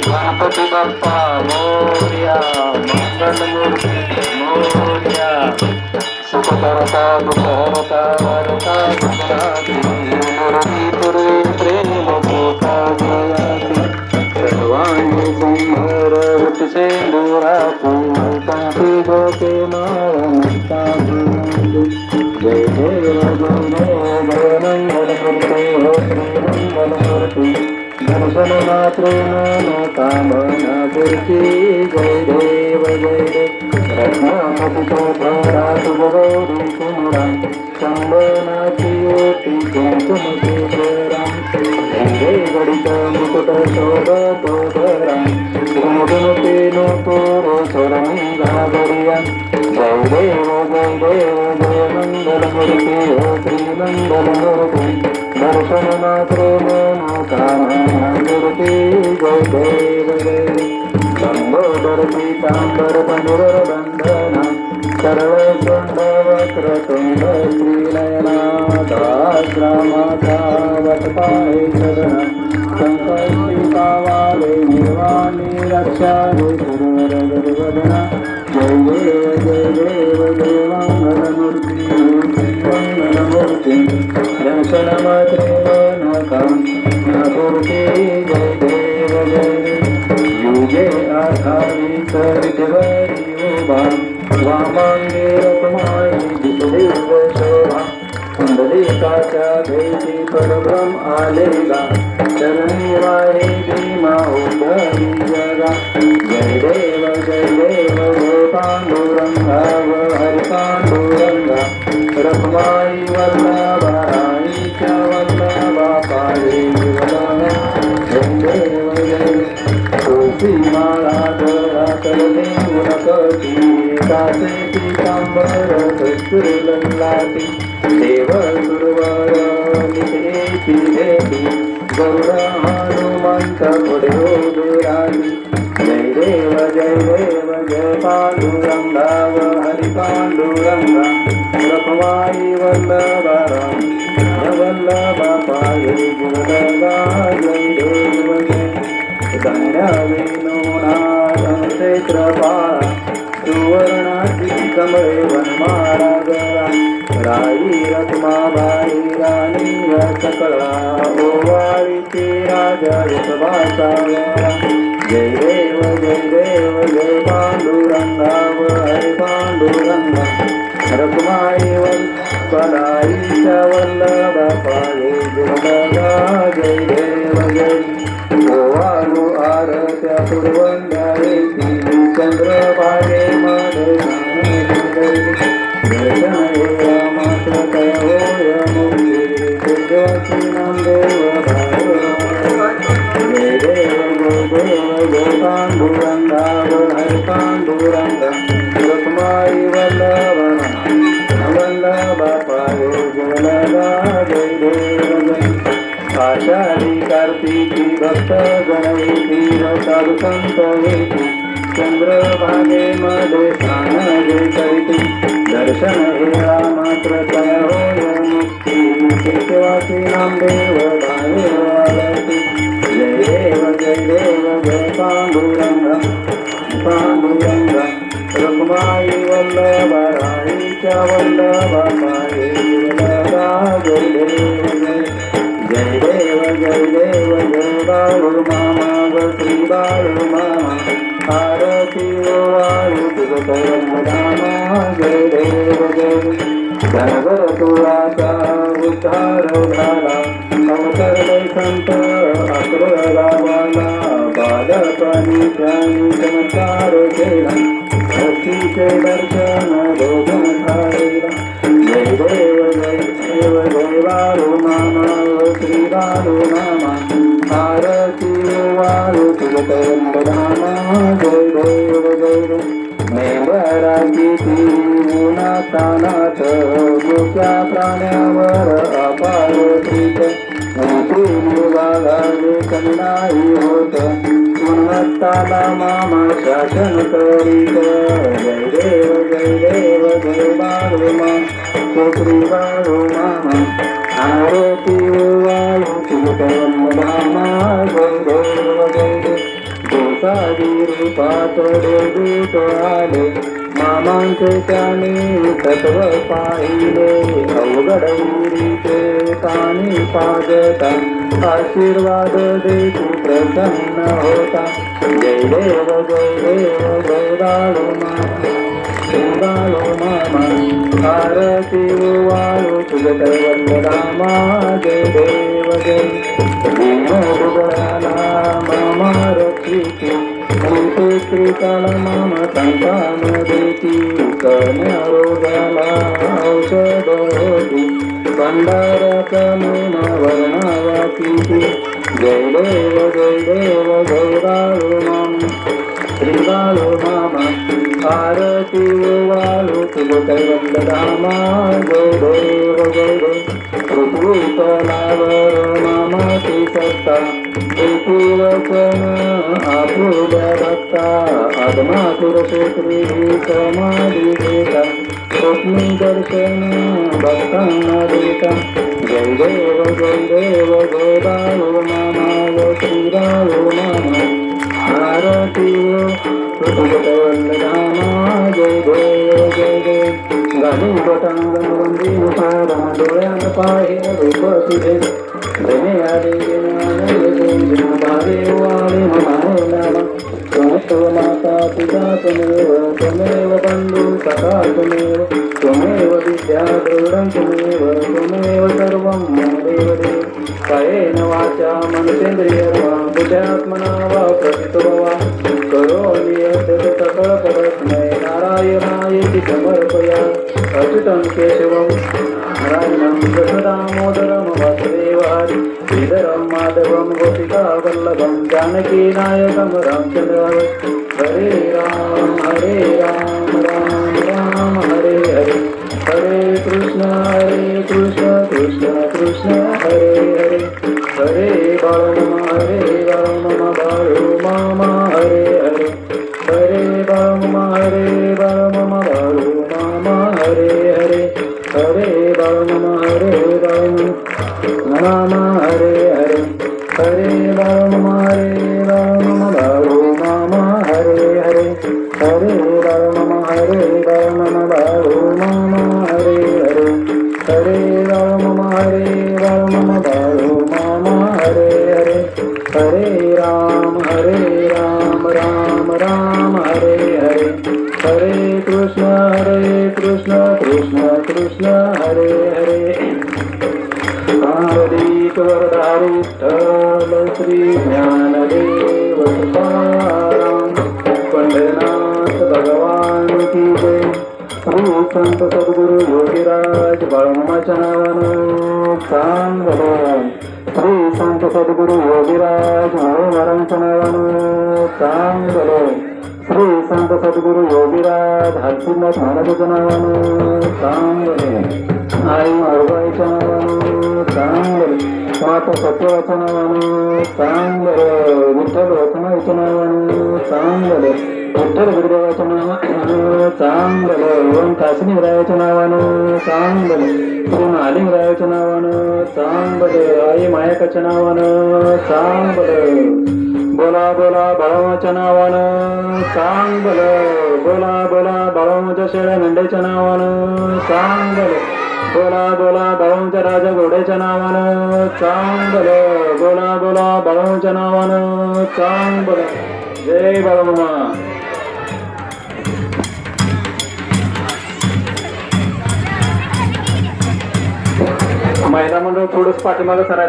गणपती बाप्पा मोरया, मंगलमूर्ती मोरया, सुखकर्ता दुःखहर्ता वार्ता गुजराती, मुरली पूर्वे प्रेम पोटा जयाती, सर्वांनी सुंदर सेंदुरा पंथी गोके माळा जय देव जय मंगलमूर्ती हो श्री मंगलमूर्ती, दर्शन मात्रे मनोकामना पूर्ती, जय देव जय देव रत्नामकुटोधरा तुझगौरी कुमरा, चंदनाची ओटी कुंकुमकेतरा, गंगे गडित मुकुट शोभतो धरा, गुणगुणते नको स्वरंगागरिया, जय देव जय मंगलमूर्ती हो श्री मंगलमूर्ती, दर्शन मात्रे मनोकामना पूर्ती, जय देव जय लंबोदर पीतांबर धनुर् बंधना, सर्व वक्रतुंड श्रीनयना, दासरामाचा वटपाय सदना, संकष्टी पावाले निर्वाणी रक्षा गुरुवर गुरुवदना, जय देव जय मंगलमूर्ती मंगलमूर्ती, दर्शन मात्रे मनोकामना पूर्ती, जय देव जय युगे आधारी सरितवरी उभा, वामांगे रखमाई दिसदेव शोभा, कुंडलिकाच्या भेटी परब्रह्म आले गा, चरणी वाहे भीमा उद्धरी जगा, जय देव जय पांडुरंगा व हरि पांडुरंगा, रखमाई वल्लभा राईच्या वल्लभा पाहे वल्लभा, जय देव जय तुळशी माळा गळा करते गुणकटी, कासे पीतांबर कस्तुर ललाटी, देव सुरवर नितेची भेटी, गरुड हनुमंत पुढे उभे राही, जय देव जय पांडुरंगा व हरि पांडुरंगा, रखमाई वल्लभा राई वल्लभा पाहे गुणगा, जय देव जय क्षेत्रपाळा, सुवर्णाची कमळे वनमाळा गळा, राई रखमाबाई राणी सकळा, ओवाळीची राजा वृषभाचा गळा, जय देव जय पांडुरंगा व हरि पांडुरंगा, रखमाई वल्लभाईच्या वल्लभा पाहे गुणगा, जय देव जय ओवाळू आरत्या सुरवंदारे चंद्रभागे मध्ये दर्शन हे रामाच होय मुक्ती, दुर्गती नामदेव जय देव जय पांडुरंगा व हरि पांडुरंगा, रखमाई वल्लभा पाहे गुणगा, जय देव जय आषाढी कार्तिकी भक्त गणेती साधु संत येती, चंद्रभागे मध्ये स्नान जे करीती, दर्शन हे रामात्र होय मुक्ती, केशवासी नामदेव भावे आलती, जय देव जय पांडुरंगा पांडुरंगा, रखमाई वल्लभा राईच्या वल्लभा पाहे गुणगा, जय देव जय देव जय बाळू मामा व श्री बाळू मामा, आरती वाळू तुझधामा, जय देव जय धनगर तुळाचा उद्धार झाला, अवतरले संत अक्र गावाला, बालपणी त्यांनी चमत्कार केला, भक्तीचे दर्शन भोजन खायला, जय देव जय बाळू मामा व श्री बाळू मामा, आरती वाळू तुझधामा, जय देव मेंढराची ती उन्हातानात, मुक्या प्राण्यावर अपार प्रीत, बागाले कमी नाही होत, गुणवत्ताला मामा शासन करीत, जय देव जय बाळू मामा श्री बाळू मामा, आरती वाळू तुझ्या जय देव जय देव गोसावी रूपात देवदूत आले मामांचे त्याने तत्व पाहिले अवघड उरीचे ताणी पाजता आशीर्वाद देतू प्रसन्न होता जय देव गौराळो मामा आरती वाळू तुझ रामा जय देव जय दुबळाला मामा रक्षिती त्रिकाला मामा संतान देती कन्या रोगाला औषध होती भंडाराचा महिमा वर्णावाती जय देव गौराळो मामा श्रीबाळो मामा आरती वाळू तुझ रामा जय देव पृथ्वी तलावर मामाची सत्ता देती वचन आपुल्या भक्ता आत्मातुर क्षेत्री समाधी देता स्वप्नी दर्शन भक्तांना देता जय देव गौराळो मामा व श्रीराळो मामा आरती रामा जय देव गाडी बटांगण वंदी पारा डोळ्यात पाहे रूप तुझे धने आले भारे वाळे मनाला त्वमेव माता पिता त्वमेव बंधू सखा त्वमेव विद्या द्रविडं त्वमेव सर्वं मम देवदेव कायेन वाचा मनसेन्द्रियर्वा बुद्ध्यात्मना वा प्रथितो वा करोमि यद्यत् सकल परस्मै नारायणायेति समर्पया अच्युतं केशवं नारायणं कृष्णदामोदरं वासुदेवारि श्रीधरं माधवं गोपिकावल्लभं जानकीनायकं रामचन्द्रं हरे राम राम राम हरे हरे हरे कृष्ण कृष्ण कृष्ण हरे हरे हरे बाळो मम बाळो मामा हरे हरे हरे बाळो मम बाळो मामा हरे हरे हरे बाळो मामा हरे हरे हरे बाळो मम बाळो मामा हरे हरे हरे बाळो मम बाळो मामा हरे हरे हरे राम बाळो मामा हरे हरे हरे राम राम राम हरे हरे हरे कृष्ण कृष्ण कृष्ण हरे हरे आरतीत वरदा विठ्ठल श्री ज्ञानदेव तुकाराम पंढरनाथ भगवान की जय श्री संत सद्गुरु योगीराज बाळमामाच्या नावानं चांगलं श्री संत सद्गुरु योगीराज महाराजांच्या नावानं चांगलं श्री संत सद्गुरु योगीराज हरसिंहनाथ महाराजांच्या नावानं चांगलं आई मारुबाईच्या नावानं चांगलं माता सत्यवाच्या नावानं चांगलं विठ्ठल रखुमाईच्या नावानं चांगलं विठ्ठल गुरुदेवाच्या नावानं चांगलं ओम काशिनीरायाच्या नावानं चांगलं श्री महालिंगरायाच्या नावानं चांगलं आई मायकाच्या नावानं चांगलं बोला बाळमाच्या नावानं चांगलं बोला बाळमाच्या शेळ्या मेंढ्याच्या नावानं चांगलं बोला बाळमाच्या राजा घोड्याच्या नावानं चांगलं बोला बाळमाच्या नावानं चांगलं जय बाळमामा महिला मंडळ थोडंच पाठीमागं सरायचं